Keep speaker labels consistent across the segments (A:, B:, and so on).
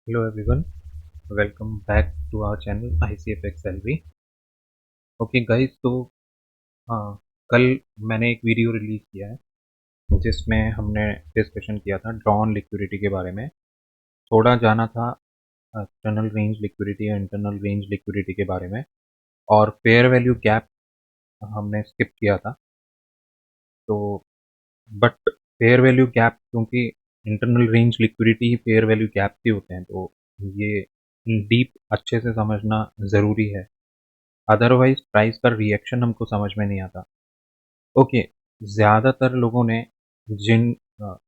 A: Hello everyone, welcome back to our channel ICFX Salary। Okay guys, तो हाँ, कल मैंने एक वीडियो रिलीज किया है जिसमें हमने डिस्कशन किया था ड्रॉन लिक्विडिटी के बारे में। थोड़ा जाना था एक्सटर्नल रेंज लिक्विडिटी और इंटरनल रेंज लिक्विडिटी के बारे में, और फेयर वैल्यू गैप हमने स्किप किया था। तो बट फेयर वैल्यू गैप, क्योंकि इंटरनल रेंज लिक्विडिटी ही फेयर वैल्यू गैप ही होते हैं, तो ये डीप अच्छे से समझना ज़रूरी है, अदरवाइज प्राइस का रिएक्शन हमको समझ में नहीं आता। ओके, ज़्यादातर लोगों ने जिन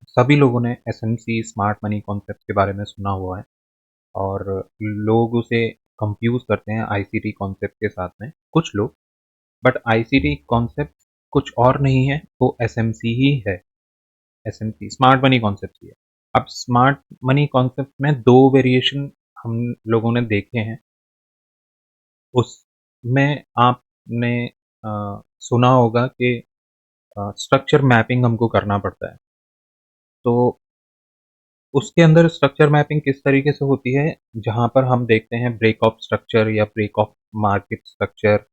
A: सभी लोगों ने एसएमसी स्मार्ट मनी कॉन्सेप्ट के बारे में सुना हुआ है, और लोग उसे कंफ्यूज करते हैं आईसीटी कॉन्सेप्ट के साथ में, कुछ लोग। बट आईसीटी कॉन्सेप्ट कुछ और नहीं है, वो एसएमसी ही है। एसएमसी स्मार्ट मनी कॉन्सेप्ट ही है। अब स्मार्ट मनी कॉन्सेप्ट में दो वेरिएशन हम लोगों ने देखे हैं। उसमें आपने सुना होगा कि स्ट्रक्चर मैपिंग हमको करना पड़ता है। तो उसके अंदर स्ट्रक्चर मैपिंग किस तरीके से होती है, जहाँ पर हम देखते हैं ब्रेक ऑफ स्ट्रक्चर या ब्रेक ऑफ मार्केट स्ट्रक्चर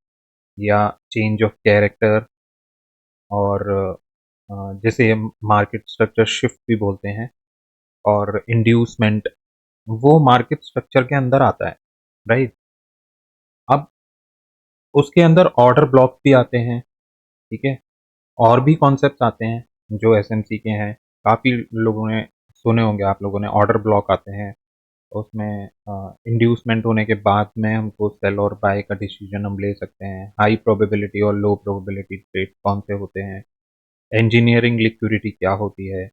A: या चेंज ऑफ कैरेक्टर, और जैसे मार्केट स्ट्रक्चर शिफ्ट भी बोलते हैं, और इंड्यूसमेंट, वो मार्केट स्ट्रक्चर के अंदर आता है, राइट। अब उसके अंदर ऑर्डर ब्लॉक भी आते हैं, ठीक है, और भी कॉन्सेप्ट्स आते हैं जो एसएमसी के हैं। काफ़ी लोगों ने सुने होंगे, आप लोगों ने, ऑर्डर ब्लॉक आते हैं। उसमें इंड्यूसमेंट होने के बाद में हमको सेल और बाय का डिसीजन हम ले सकते हैं। हाई प्रोबेबिलिटी और लो प्रोबेबिलिटी ट्रेड कौन से होते हैं, इंजीनियरिंग लिक्विडिटी क्या होती है,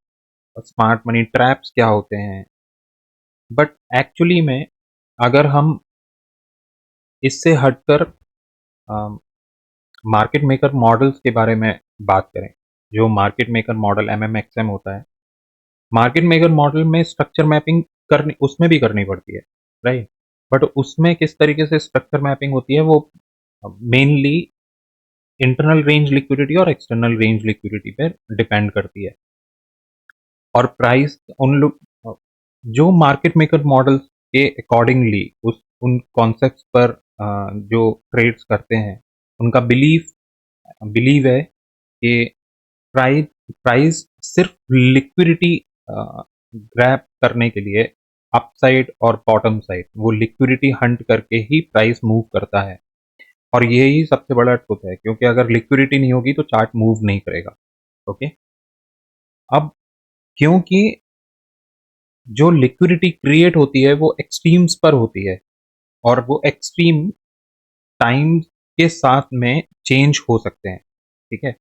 A: और स्मार्ट मनी ट्रैप्स क्या होते हैं। बट एक्चुअली में अगर हम इससे हटकर मार्केट मेकर मॉडल्स के बारे में बात करें, जो मार्केट मेकर मॉडल MMXM होता है, मार्केट मेकर मॉडल में स्ट्रक्चर मैपिंग करनी, उसमें भी करनी पड़ती है, राइट। बट उसमें किस तरीके से स्ट्रक्चर मैपिंग होती है, वो मेनली इंटरनल रेंज लिक्विडिटी और एक्सटर्नल रेंज लिक्विडिटी पे डिपेंड करती है। और प्राइस उन लोग जो मार्केट मेकर मॉडल्स के अकॉर्डिंगली उन कॉन्सेप्ट्स पर जो ट्रेड्स करते हैं, उनका बिलीव है कि प्राइस प्राइस सिर्फ लिक्विडिटी ग्रैब करने के लिए अपसाइड और बॉटम साइड, वो लिक्विडिटी हंट करके ही प्राइस मूव करता है। और यही सबसे बड़ा ट्रुथ है, क्योंकि अगर लिक्विडिटी नहीं होगी तो चार्ट मूव नहीं करेगा। ओके, अब क्योंकि जो लिक्विडिटी क्रिएट होती है वो एक्सट्रीम्स पर होती है, और वो एक्सट्रीम टाइम के साथ में चेंज हो सकते हैं, ठीक है।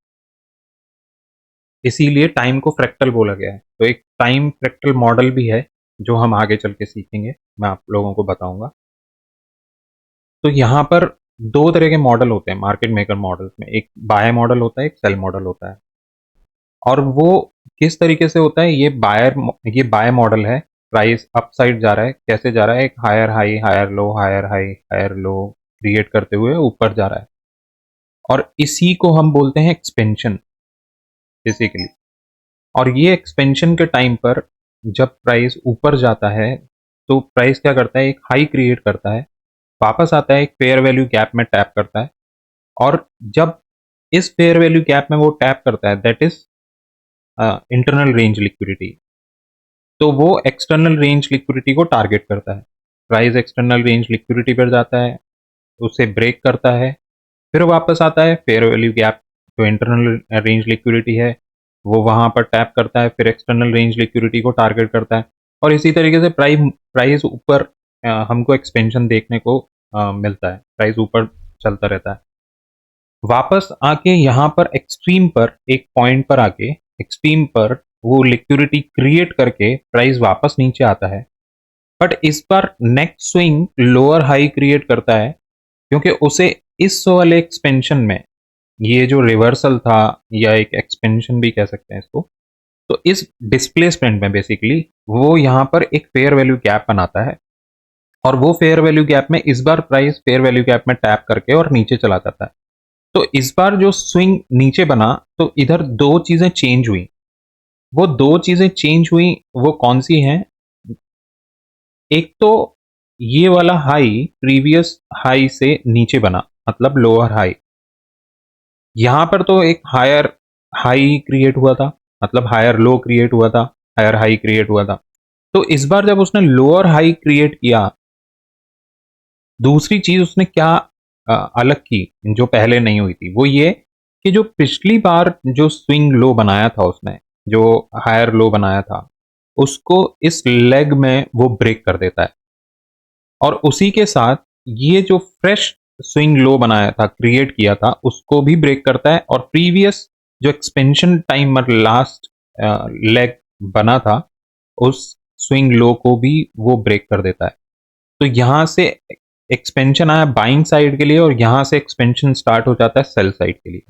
A: इसीलिए टाइम को फ्रैक्टल बोला गया है। तो एक टाइम फ्रैक्टल मॉडल भी है जो हम आगे चल के सीखेंगे, मैं आप लोगों को बताऊंगा। तो यहाँ पर दो तरह के मॉडल होते हैं मार्केट मेकर मॉडल्स में, एक बाय मॉडल होता है, एक सेल मॉडल होता है। और वो किस तरीके से होता है, ये बाय मॉडल है। प्राइस अप साइड जा रहा है, कैसे जा रहा है, एक higher high higher low higher high higher low create करते हुए ऊपर जा रहा है, और इसी को हम बोलते हैं एक्सपेंशन बेसिकली। और ये एक्सपेंशन के टाइम पर जब प्राइस ऊपर जाता है, तो प्राइस क्या करता है, एक हाई क्रिएट करता है, वापस आता है, एक फेयर वैल्यू गैप में टैप करता है। और जब इस फेयर वैल्यू गैप में वो टैप करता है, that is internal range liquidity, तो वो एक्सटर्नल रेंज लिक्विडिटी को टारगेट करता है। प्राइस एक्सटर्नल रेंज लिक्विडिटी पर जाता है, उसे ब्रेक करता है, फिर वापस आता है फेयर वैल्यू गैप, जो इंटरनल रेंज लिक्विडिटी है, वो वहां पर टैप करता है, फिर एक्सटर्नल रेंज लिक्विडिटी को टारगेट करता है। और इसी तरीके से प्राइस ऊपर हमको एक्सपेंशन देखने को मिलता है, प्राइस ऊपर चलता रहता है। वापस आके यहाँ पर एक्सट्रीम पर, एक पॉइंट पर आके एक्सट्रीम पर वो लिक्विडिटी क्रिएट करके प्राइस वापस नीचे आता है। बट इस बार next swing lower high create करता है, क्योंकि उसे इस वाले एक्सपेंशन में, ये जो रिवर्सल था या एक एक्सपेंशन भी कह सकते हैं इसको, तो इस डिस्प्लेसमेंट में बेसिकली वो यहाँ पर एक फेयर वैल्यू गैप बनाता है, और वो फेयर वैल्यू गैप में इस बार प्राइस फेयर वैल्यू गैप में टैप करके और नीचे चला जाता है। तो इस बार जो स्विंग नीचे बना, तो इधर दो चीजें चेंज हुई। वो दो चीजें चेंज हुई, वो कौन सी हैं, एक तो ये वाला हाई प्रीवियस हाई से नीचे बना, मतलब लोअर हाई। यहां पर तो एक हायर हाई क्रिएट हुआ था, मतलब हायर लो क्रिएट हुआ था, हायर हाई क्रिएट हुआ था। तो इस बार जब उसने लोअर हाई क्रिएट किया, दूसरी चीज उसने क्या अलग की जो पहले नहीं हुई थी, वो ये कि जो पिछली बार जो स्विंग लो बनाया था उसने, जो हायर लो बनाया था, उसको इस लेग में वो ब्रेक कर देता है। और उसी के साथ ये जो फ्रेश स्विंग लो बनाया था, क्रिएट किया था, उसको भी ब्रेक करता है। और प्रीवियस जो एक्सपेंशन टाइम लास्ट लेग बना था, उस स्विंग लो को भी वो ब्रेक कर देता है। तो यहां से एक्सपेंशन आया बाइंग साइड के लिए, और यहां से एक्सपेंशन स्टार्ट हो जाता है सेल साइड के लिए।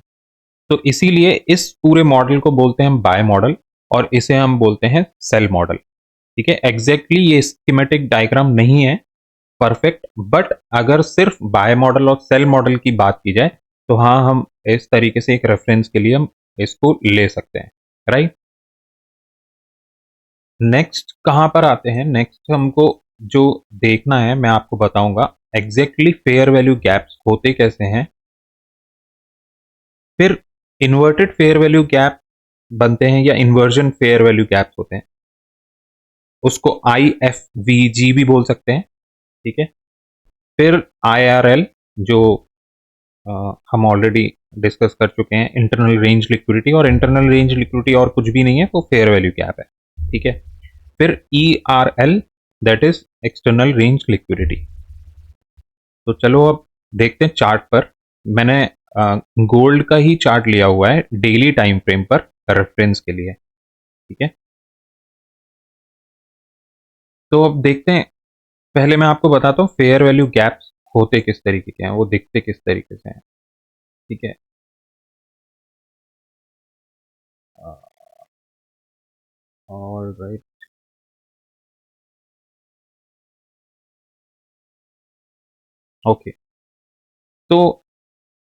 A: तो इसीलिए इस पूरे मॉडल को बोलते हैं बाय मॉडल, और इसे हम बोलते हैं सेल मॉडल। ठीक है, एग्जैक्टली ये स्कीमेटिक डायग्राम नहीं है परफेक्ट, बट अगर सिर्फ बाय मॉडल और सेल मॉडल की बात की जाए, तो हाँ, हम इस तरीके से एक रेफरेंस के लिए हम इसको ले सकते हैं, राइट। नेक्स्ट कहां पर आते हैं? नेक्स्ट हमको जो देखना है, मैं आपको बताऊंगा एग्जैक्टली फेयर वैल्यू गैप्स होते कैसे हैं, फिर इन्वर्टेड फेयर वैल्यू गैप बनते हैं या इन्वर्जन फेयर वैल्यू गैप्स होते हैं, उसको IFVG भी बोल सकते हैं। ठीक है, फिर IRL, जो हम ऑलरेडी डिस्कस कर चुके हैं, इंटरनल रेंज लिक्विडिटी। और इंटरनल रेंज लिक्विडिटी और कुछ भी नहीं है, वो फेयर वैल्यू गैप है। ठीक है, फिर ERL, that is external range liquidity. तो चलो अब देखते हैं चार्ट पर। मैंने गोल्ड का ही चार्ट लिया हुआ है डेली टाइम फ्रेम पर रेफरेंस के लिए। ठीक है, तो अब देखते हैं। पहले मैं आपको बताता हूँ फेयर वैल्यू गैप्स होते किस तरीके के हैं, वो दिखते किस तरीके से हैं। ठीक है, ऑल राइट, ओके। तो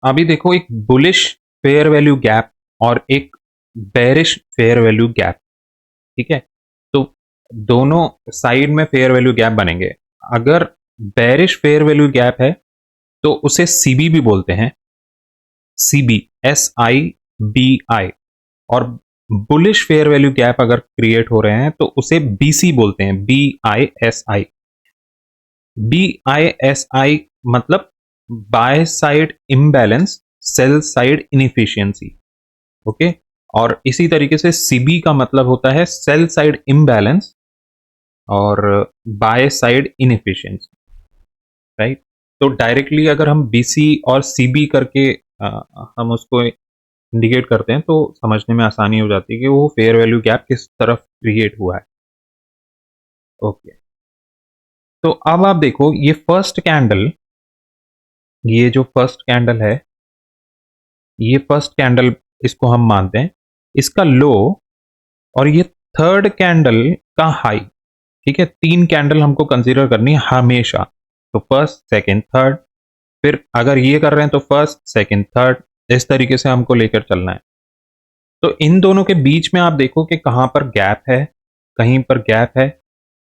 A: अभी देखो, एक बुलिश फेयर वैल्यू गैप और एक बेरिश फेयर वैल्यू गैप। ठीक है, तो दोनों साइड में फेयर वैल्यू गैप बनेंगे। अगर बेरिश फेयर वैल्यू गैप है तो उसे सीबी भी बोलते हैं, सीबी, SIBI। और बुलिश फेयर वैल्यू गैप अगर क्रिएट हो रहे हैं तो उसे बीसी बोलते हैं, BISI। BISI मतलब by side imbalance, sell side inefficiency. Okay, और इसी तरीके से सीबी का मतलब होता है सेल साइड इम्बैलेंस और बाय साइड इनएफिशिएंसी, राइट। तो डायरेक्टली अगर हम बीसी और सीबी करके हम उसको इंडिकेट करते हैं, तो समझने में आसानी हो जाती है कि वो फेयर वैल्यू गैप किस तरफ क्रिएट हुआ है। ओके, तो अब आप देखो, ये फर्स्ट कैंडल, ये जो फर्स्ट कैंडल है, ये फर्स्ट कैंडल इसको हम मानते हैं, इसका लो, और ये थर्ड कैंडल का हाई। ठीक है, तीन कैंडल हमको कंसीडर करनी है हमेशा। तो फर्स्ट, सेकंड, थर्ड। फिर अगर ये कर रहे हैं तो फर्स्ट, सेकंड, थर्ड, इस तरीके से हमको लेकर चलना है। तो इन दोनों के बीच में आप देखो कि कहां पर गैप है, कहीं पर गैप है,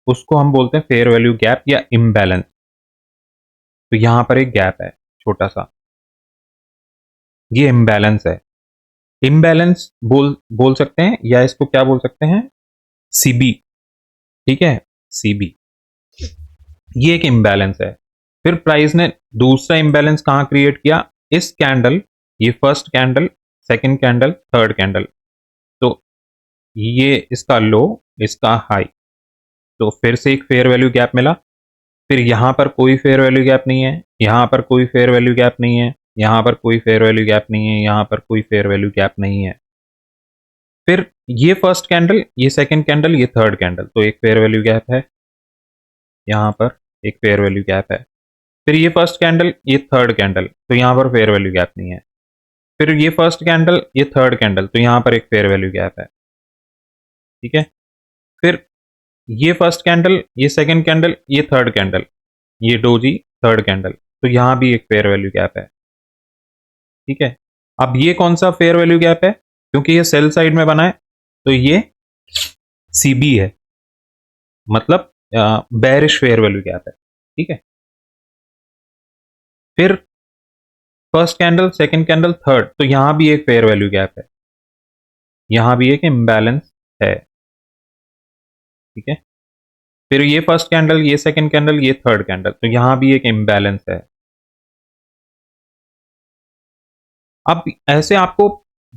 A: उसको हम बोलते हैं फेयर वैल्यू गैप या इम्बैलेंस। तो यहां पर एक गैप है छोटा सा, ये इम्बैलेंस है। इम्बैलेंस बोल सकते हैं, या इसको क्या बोल सकते हैं, सीबी। ठीक है, सीबी, ये एक इम्बैलेंस है। फिर प्राइस ने दूसरा इम्बैलेंस कहां क्रिएट किया? इस कैंडल, ये first candle, second candle, third candle. तो ये इसका लो, इसका हाई, तो फिर से एक फेयर वैल्यू गैप मिला। फिर यहां पर कोई फेयर वैल्यू गैप नहीं है, यहां पर कोई फेयर वैल्यू गैप नहीं है, यहां पर कोई फेयर वैल्यू गैप नहीं है, यहां पर कोई फेयर वैल्यू गैप नहीं है। फिर ये फर्स्ट कैंडल, ये सेकंड कैंडल, ये थर्ड कैंडल, तो एक फेयर वैल्यू गैप है, यहां पर एक फेयर वैल्यू गैप है। फिर ये फर्स्ट कैंडल, ये थर्ड कैंडल, तो यहां पर फेयर वैल्यू गैप नहीं है। फिर ये फर्स्ट कैंडल, ये थर्ड कैंडल, तो यहां पर एक फेयर वैल्यू गैप है। ठीक है, फिर ये फर्स्ट कैंडल, ये सेकंड कैंडल, ये थर्ड कैंडल, ये डोजी थर्ड कैंडल, तो यहां भी एक फेयर वैल्यू गैप है। ठीक है, अब ये कौन सा फेयर वैल्यू गैप है? क्योंकि ये सेल साइड में बना है, तो ये सीबी है, मतलब बेरिश फेयर वैल्यू गैप है, ठीक है। फिर first candle, second candle, third, तो यहां भी एक फेयर वैल्यू गैप है, यहां भी एक इम्बैलेंस है, ठीक है। फिर ये फर्स्ट कैंडल, ये सेकंड कैंडल, ये थर्ड कैंडल, तो यहां भी एक इम्बैलेंस है। अब ऐसे आपको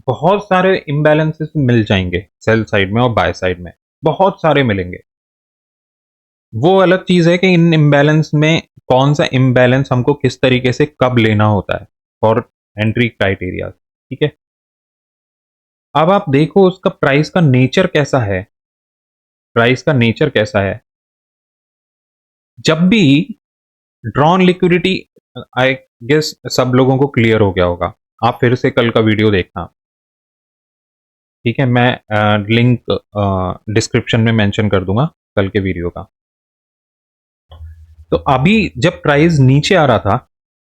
A: बहुत सारे इम्बैलेंसेस मिल जाएंगे सेल साइड में और बाय साइड में, बहुत सारे मिलेंगे। वो अलग चीज है कि इन इम्बैलेंस में कौन सा इम्बैलेंस हमको किस तरीके से कब लेना होता है फॉर एंट्री क्राइटेरिया, ठीक है। अब आप देखो उसका प्राइस का नेचर कैसा है, प्राइस का नेचर कैसा है। जब भी ड्रॉन लिक्विडिटी, आई गेस सब लोगों को क्लियर हो गया होगा, आप फिर से कल का वीडियो देखना, ठीक है। मैं लिंक डिस्क्रिप्शन में मेंशन कर दूंगा कल के वीडियो का। तो अभी जब प्राइस नीचे आ रहा था,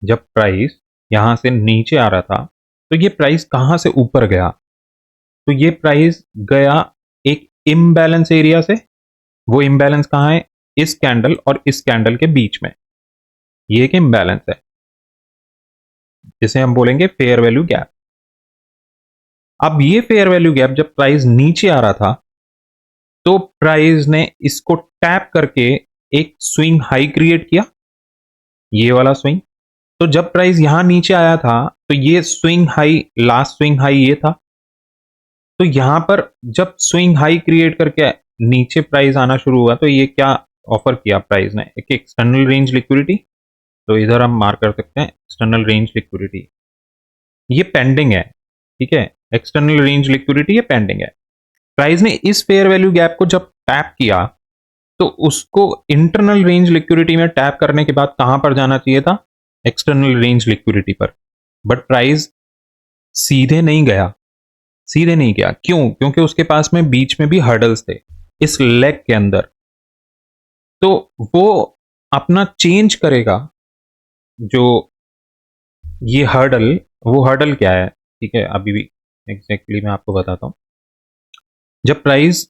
A: जब प्राइस यहां से नीचे आ रहा था, तो ये प्राइस कहां से ऊपर गया, तो ये प्राइस गया एक इम्बैलेंस एरिया से। वो इम्बैलेंस कहां है, इस कैंडल और इस कैंडल के बीच में, ये एक इम्बैलेंस है जिसे हम बोलेंगे फेयर वैल्यू गैप। अब ये फेयर वैल्यू गैप जब प्राइस नीचे आ रहा था, तो प्राइस ने इसको टैप करके एक स्विंग हाई क्रिएट किया, ये वाला स्विंग। तो जब प्राइस यहां नीचे आया था, तो ये swing high, last swing high ये था। तो यहां पर जब स्विंग हाई क्रिएट करके नीचे प्राइस आना शुरू हुआ, तो ये क्या ऑफर किया प्राइस ने, एक एक्सटर्नल रेंज लिक्विडिटी। तो इधर हम मार्क कर सकते हैं एक्सटर्नल रेंज लिक्विडिटी, ये पेंडिंग है, ठीक है। एक्सटर्नल रेंज लिक्विडिटी ये पेंडिंग है। प्राइस ने इस फेयर वैल्यू गैप को जब टैप किया, तो उसको इंटरनल रेंज लिक्विडिटी में टैप करने के बाद कहां पर जाना चाहिए था, एक्सटर्नल रेंज लिक्विडिटी पर। बट प्राइस सीधे नहीं गया, सीधे नहीं गया, क्यों, क्योंकि उसके पास में बीच में भी हर्डल्स थे इस लेग के अंदर। तो वो अपना चेंज करेगा, जो ये हर्डल, वो हर्डल क्या है, ठीक है, अभी भी एग्जैक्टली मैं आपको बताता हूं। जब प्राइस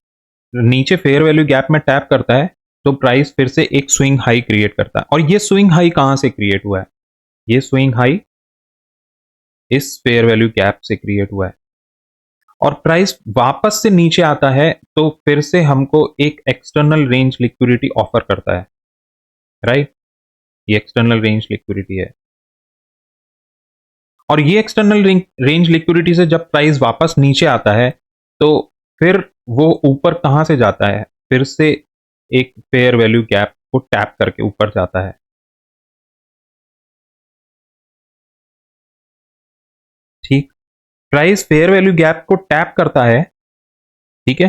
A: नीचे फेयर वैल्यू गैप में टैप करता है, तो प्राइस फिर से एक स्विंग हाई क्रिएट करता है। और ये स्विंग हाई कहां से क्रिएट हुआ है, ये स्विंग हाई इस फेयर वैल्यू गैप से क्रिएट हुआ है। और प्राइस वापस से नीचे आता है, तो फिर से हमको एक एक्सटर्नल रेंज लिक्विडिटी ऑफर करता है, राइट। ये एक्सटर्नल रेंज लिक्विडिटी है। और ये एक्सटर्नल रेंज लिक्विडिटी से जब प्राइस वापस नीचे आता है, तो फिर वो ऊपर कहां से जाता है, फिर से एक फेयर वैल्यू गैप को टैप करके ऊपर जाता है, ठीक। प्राइस फेयर वैल्यू गैप को टैप करता है, ठीक है।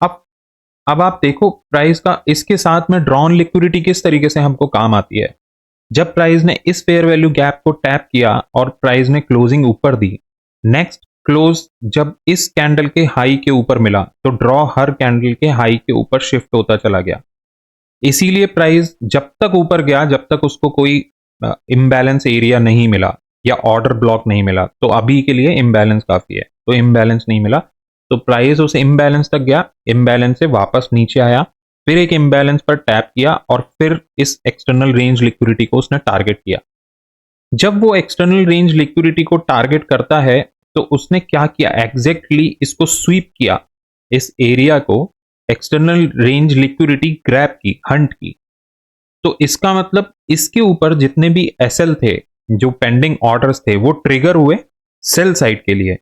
A: अब अब आप देखो प्राइस का इसके साथ में ड्रॉन लिक्विडिटी किस तरीके से हमको काम आती है। जब प्राइस ने इस फेयर वैल्यू गैप को टैप किया और प्राइस ने क्लोजिंग ऊपर दी, नेक्स्ट क्लोज जब इस कैंडल के हाई के ऊपर मिला, तो ड्रॉ हर कैंडल के हाई के ऊपर शिफ्ट होता चला गया। इसीलिए प्राइस जब तक ऊपर गया, जब तक उसको कोई इम्बैलेंस एरिया नहीं मिला या ऑर्डर ब्लॉक नहीं मिला, तो अभी के लिए इम्बैलेंस काफी है। तो इम्बैलेंस नहीं मिला, तो प्राइस उस इम्बैलेंस तक गया, इम्बैलेंस से वापस नीचे आया, फिर एक इम्बैलेंस पर टैप किया और फिर इस एक्सटर्नल रेंज लिक्विडिटी को उसने टारगेट किया। जब वो एक्सटर्नल रेंज लिक्विडिटी को टारगेट करता है, तो उसने क्या किया, एग्जैक्टली इसको स्वीप किया, इस एरिया को एक्सटर्नल रेंज लिक्विडिटी ग्रैब की, हंट की। तो इसका मतलब इसके ऊपर जितने भी एसएल थे, जो पेंडिंग ऑर्डर्स थे, वो ट्रिगर हुए सेल साइड के लिए।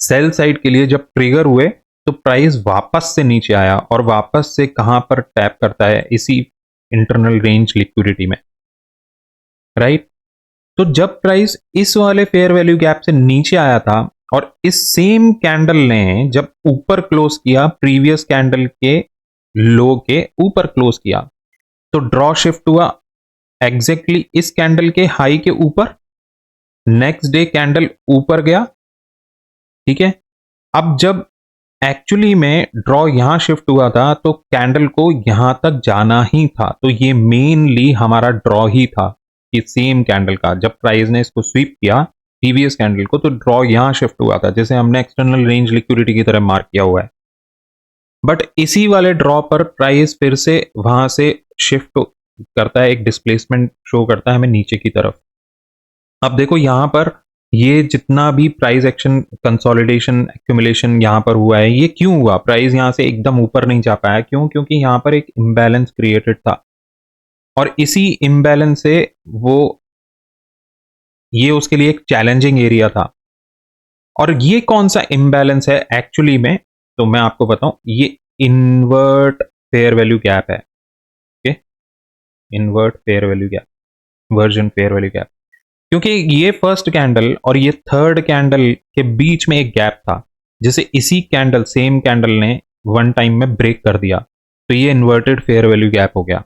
A: सेल साइड के लिए जब ट्रिगर हुए, तो प्राइस वापस से नीचे आया और वापस से कहां पर टैप करता है, इसी इंटरनल रेंज लिक्विडिटी में, राइट। तो जब प्राइस इस वाले फेयर वैल्यू गैप से नीचे आया था और इस सेम कैंडल ने जब ऊपर क्लोज किया, प्रीवियस कैंडल के लो के ऊपर क्लोज किया, तो ड्रॉ शिफ्ट हुआ एग्जैक्टली इस कैंडल के हाई के ऊपर। नेक्स्ट डे कैंडल ऊपर गया, ठीक है। अब जब एक्चुअली में ड्रॉ यहां शिफ्ट हुआ था, तो कैंडल को यहां तक जाना ही था, तो ये मेनली हमारा ड्रॉ ही था कि सेम कैंडल का जब प्राइस ने इसको स्वीप किया प्रीवियस कैंडल को, तो ड्रॉ यहां शिफ्ट हुआ था, जैसे हमने एक्सटर्नल रेंज लिक्विडिटी की तरह मार्क किया हुआ है। बट इसी वाले ड्रॉ पर प्राइस फिर से वहां से शिफ्ट करता है, एक डिस्प्लेसमेंट शो करता है हमें नीचे की तरफ। अब देखो यहां पर ये जितना भी प्राइस एक्शन, कंसोलिडेशन, एक्यूमुलेशन यहां पर हुआ है, ये क्यों हुआ? प्राइस यहां से एकदम ऊपर नहीं जा पाया, क्यों? क्योंकि यहां पर एक इम्बैलेंस क्रिएटेड था, और इसी इम्बैलेंस से वो, ये उसके लिए एक चैलेंजिंग एरिया था। और ये कौन सा इम्बैलेंस है एक्चुअली में, तो मैं आपको बताऊं, ये इन्वर्ट फेयर वैल्यू गैप है। Okay, invert fair value gap, version fair value gap. क्योंकि ये फर्स्ट कैंडल और ये थर्ड कैंडल के बीच में एक गैप था, जिसे इसी कैंडल, सेम कैंडल ने वन टाइम में ब्रेक कर दिया, तो ये इन्वर्टेड फेयर वैल्यू गैप हो गया,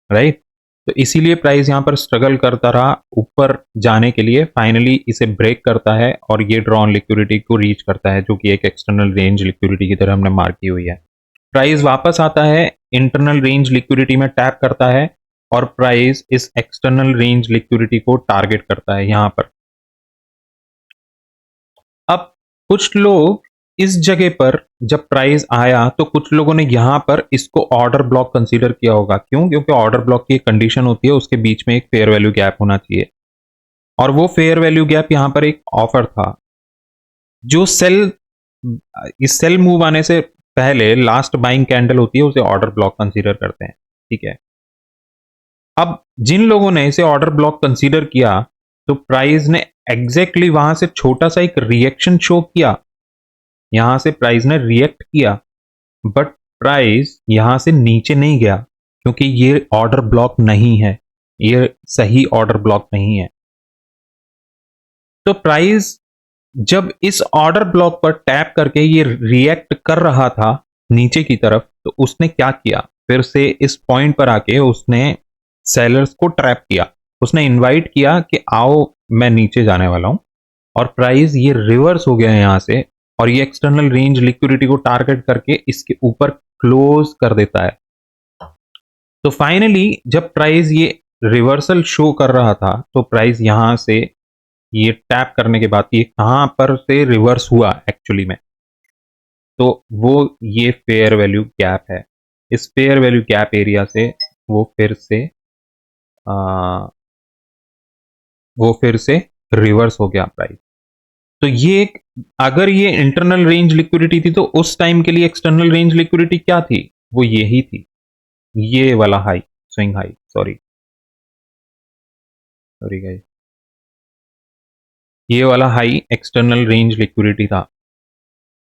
A: राइट? तो इसीलिए प्राइस यहां पर स्ट्रगल करता रहा ऊपर जाने के लिए, फाइनली इसे ब्रेक करता है और ये ड्रॉन लिक्विडिटी को रीच करता है, जो कि एक एक्सटर्नल रेंज लिक्विडिटी की तरह हमने मार्क की हुई है। प्राइस वापस आता है, इंटरनल रेंज लिक्विडिटी में टैप करता है, और प्राइस इस एक्सटर्नल रेंज लिक्विडिटी को टारगेट करता है यहां पर। अब कुछ लोग इस जगह पर जब प्राइस आया, तो कुछ लोगों ने यहां पर इसको ऑर्डर ब्लॉक कंसीडर किया होगा। क्यों? क्योंकि ऑर्डर ब्लॉक की एक कंडीशन होती है, उसके बीच में एक फेयर वैल्यू गैप होना चाहिए, और वो फेयर वैल्यू गैप यहां पर एक ऑफर था। जो सेल, इस सेल मूव आने से पहले लास्ट बाइंग कैंडल होती है, उसे ऑर्डर ब्लॉक कंसीडर करते हैं, ठीक है? अब जिन लोगों ने इसे ऑर्डर ब्लॉक कंसीडर किया, तो प्राइस ने एग्जैक्टली वहां से छोटा सा एक रिएक्शन शो किया, यहां से प्राइस ने रिएक्ट किया, बट प्राइस यहां से नीचे नहीं गया, क्योंकि ये ऑर्डर ब्लॉक नहीं है, ये सही ऑर्डर ब्लॉक नहीं है। तो प्राइस जब इस ऑर्डर ब्लॉक पर टैप करके ये रिएक्ट कर रहा था नीचे की तरफ, तो उसने क्या किया? फिर से इस पॉइंट पर आके उसने सेलर्स को ट्रैप किया, उसने इनवाइट किया कि आओ मैं नीचे जाने वाला हूं, और प्राइस ये रिवर्स हो गया यहां से, और ये एक्सटर्नल रेंज लिक्विडिटी को टारगेट करके इसके ऊपर क्लोज कर देता है। तो फाइनली जब प्राइस ये रिवर्सल शो कर रहा था, तो प्राइस यहां से ये टैप करने के बाद ये कहां पर से रिवर्स हुआ एक्चुअली में, तो वो ये फेयर वैल्यू गैप है। इस फेयर वैल्यू गैप एरिया से वो फिर से आ, वो फिर से रिवर्स हो गया प्राइस। तो ये अगर ये इंटरनल रेंज लिक्विडिटी थी, तो उस टाइम के लिए एक्सटर्नल रेंज लिक्विडिटी क्या थी? वो यही थी, ये वाला high, swing high, sorry sorry guys, ये वाला हाई एक्सटर्नल रेंज लिक्विडिटी था।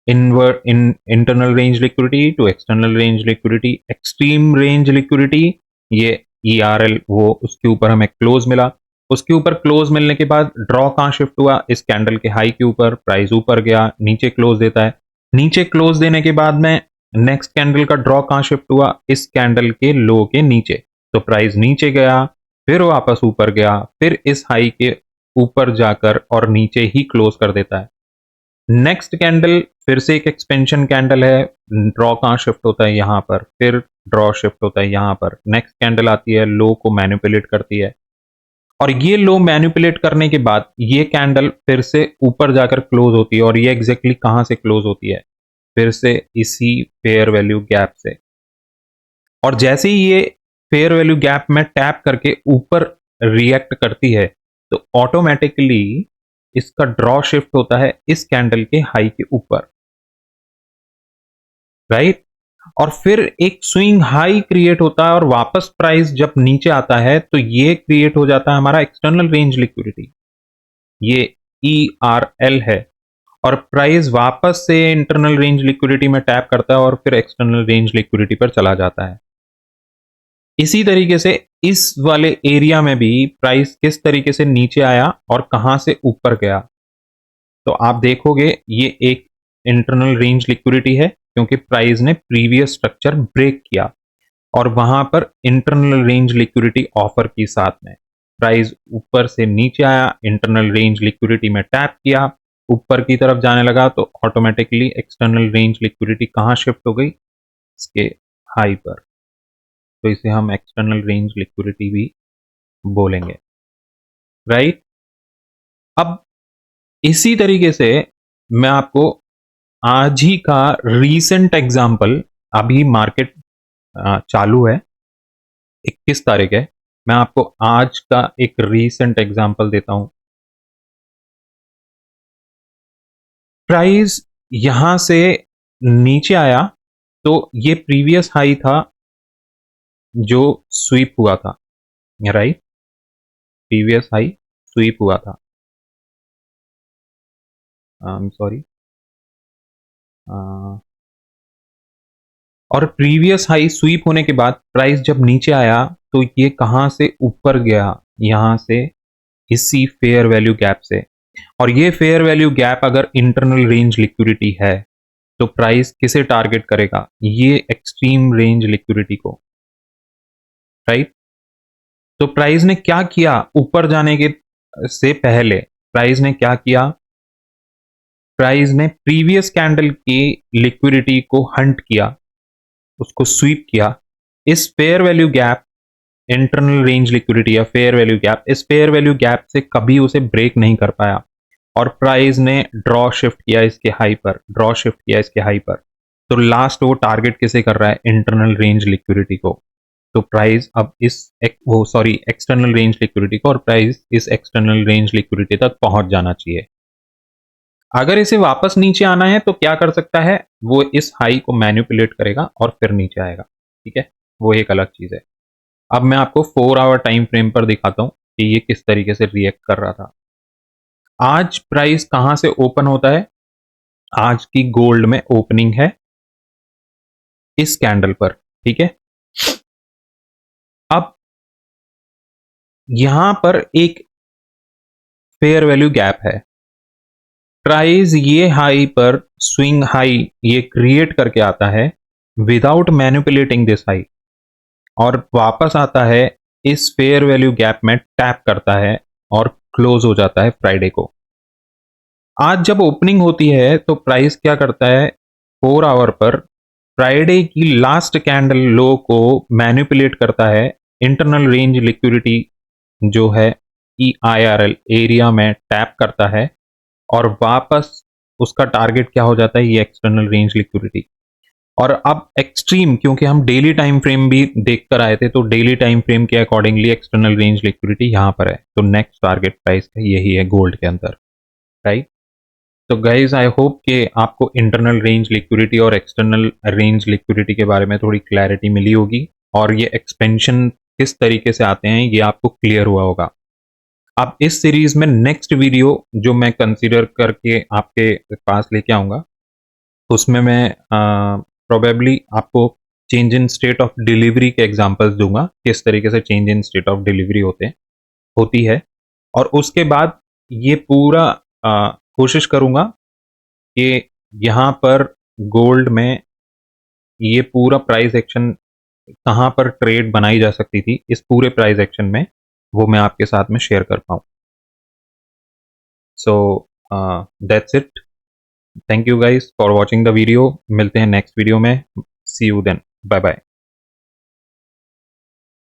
A: Invert in internal range liquidity to external range liquidity, extreme range liquidity, ये ERL, वो उसके ऊपर हमें क्लोज मिला। उसके ऊपर क्लोज मिलने के बाद ड्रॉ कहां शिफ्ट हुआ? इस कैंडल के हाई के ऊपर। प्राइस ऊपर गया, नीचे क्लोज देता है, नीचे क्लोज देने के बाद में नेक्स्ट कैंडल का ड्रॉ कहां शिफ्ट हुआ? इस कैंडल के लो के नीचे। तो प्राइस नीचे गया, फिर वापस ऊपर गया, फिर इस हाई के ऊपर जाकर और नीचे ही क्लोज कर देता है। नेक्स्ट कैंडल फिर से एक एक्सपेंशन कैंडल है, ड्रॉ कहां शिफ्ट होता है? यहां पर, फिर ड्रॉ शिफ्ट होता है यहां पर। नेक्स्ट कैंडल आती है, लो को मैनिपुलेट करती है, और ये लो मैनिपुलेट करने के बाद ये कैंडल फिर से ऊपर जाकर क्लोज होती है, और ये एग्जैक्टली कहां से क्लोज होती है? फिर से इसी फेयर वैल्यू गैप से। और जैसे ही ये फेयर वैल्यू गैप में टैप करके ऊपर रिएक्ट करती है, तो ऑटोमेटिकली इसका ड्रॉ शिफ्ट होता है इस कैंडल के हाई के ऊपर, राइट? और फिर एक स्विंग हाई क्रिएट होता है, और वापस प्राइस जब नीचे आता है, तो ये क्रिएट हो जाता है हमारा एक्सटर्नल रेंज लिक्विडिटी, ये ERL है, और प्राइस वापस से इंटरनल रेंज लिक्विडिटी में टैप करता है, और फिर एक्सटर्नल रेंज लिक्विडिटी पर चला जाता है। इसी तरीके से इस वाले एरिया में भी प्राइस किस तरीके से नीचे आया और कहां से ऊपर गया, तो आप देखोगे ये एक इंटरनल रेंज लिक्विडिटी है, क्योंकि प्राइस ने प्रीवियस स्ट्रक्चर ब्रेक किया, और वहां पर इंटरनल रेंज लिक्विडिटी ऑफर की साथ में प्राइस ऊपर से नीचे आया, इंटरनल रेंज लिक्विडिटी में टैप किया, ऊपर की तरफ जाने लगा, तो ऑटोमेटिकली एक्सटर्नल रेंज लिक्विडिटी कहां शिफ्ट हो गई? इसके हाई पर। तो इसे हम एक्सटर्नल रेंज लिक्विडिटी भी बोलेंगे, राइट? अब इसी तरीके से मैं आपको आज ही का रीसेंट एग्जाम्पल अभी मार्केट चालू है, 21 तारीख है। मैं आपको आज का एक रीसेंट एग्जांपल देता हूं। प्राइस यहां से नीचे आया तो ये प्रीवियस हाई था जो स्वीप हुआ था, राइट? प्रीवियस हाई स्वीप हुआ था, सॉरी, और प्रीवियस हाई स्वीप होने के बाद प्राइस जब नीचे आया तो ये कहां से ऊपर गया, यहां से, इसी फेयर वैल्यू गैप से। और ये फेयर वैल्यू गैप अगर इंटरनल रेंज लिक्विडिटी है तो प्राइस किसे टारगेट करेगा? ये एक्सट्रीम रेंज लिक्विडिटी को, राइट? तो प्राइस ने क्या किया ऊपर जाने के से पहले? प्राइस ने क्या किया? प्राइस ने प्रीवियस कैंडल की लिक्विडिटी को हंट किया, उसको स्वीप किया। इस fair value gap, internal range liquidity या फेयर वैल्यू गैप, इस फेयर वैल्यू गैप से कभी उसे ब्रेक नहीं कर पाया और प्राइस ने ड्रॉ शिफ्ट किया इसके हाई पर, ड्रॉ शिफ्ट किया इसके हाई पर। तो लास्ट वो टारगेट किसे कर रहा है? इंटरनल रेंज लिक्विडिटी को। तो प्राइस अब वो सॉरी एक्सटर्नल रेंज लिक्विडिटी को, और प्राइस इस एक्सटर्नल रेंज लिक्विडिटी तक पहुंच जाना चाहिए। अगर इसे वापस नीचे आना है तो क्या कर सकता है? वो इस हाई को मैनिपुलेट करेगा और फिर नीचे आएगा, ठीक है? वो एक अलग चीज है। अब मैं आपको 4 आवर टाइम फ्रेम पर दिखाता हूं कि ये किस तरीके से रिएक्ट कर रहा था। आज प्राइस कहां से ओपन होता है? आज की गोल्ड में ओपनिंग है इस कैंडल पर, ठीक है? अब यहां पर एक फेयर वैल्यू गैप है। प्राइस ये हाई पर स्विंग हाई ये क्रिएट करके आता है विदाउट मैनिपुलेटिंग दिस हाई, और वापस आता है इस फेयर वैल्यू गैप में, टैप करता है और क्लोज हो जाता है फ्राइडे को। आज जब ओपनिंग होती है तो प्राइस क्या करता है? 4 आवर पर फ्राइडे की लास्ट कैंडल लो को मैनिपुलेट करता है, इंटरनल रेंज लिक्विडिटी जो है EIRL एरिया में टैप करता है और वापस उसका टारगेट क्या हो जाता है? ये एक्सटर्नल रेंज लिक्विडिटी। और अब एक्सट्रीम, क्योंकि हम डेली टाइम फ्रेम भी देख कर आए थे, तो डेली टाइम फ्रेम के अकॉर्डिंगली एक्सटर्नल रेंज लिक्विडिटी यहां पर है। तो नेक्स्ट टारगेट प्राइस का यही है गोल्ड के अंदर, राइट? तो गाइज आई होप कि आपको इंटरनल रेंज लिक्विडिटी और एक्सटर्नल रेंज लिक्विडिटी के बारे में थोड़ी क्लैरिटी मिली होगी, और ये एक्सपेंशन किस तरीके से आते हैं ये आपको क्लियर हुआ होगा। अब इस सीरीज में नेक्स्ट वीडियो जो मैं कंसीडर करके आपके पास लेके आऊंगा, उसमें मैं प्रोबेबली आपको change in state of delivery के एग्जांपल्स दूंगा, किस तरीके से change in state of delivery होती है। और उसके बाद ये पूरा कोशिश करूंगा कि यहाँ पर गोल्ड में ये पूरा प्राइस एक्शन कहाँ पर ट्रेड बनाई जा सकती थी इस पूरे प्राइस एक्शन में, वो मैं आपके साथ में शेयर कर पाऊँ। So that's it. Thank you guys for watching the video. मिलते हैं नेक्स्ट वीडियो में। सी यू देन, बाय बाय।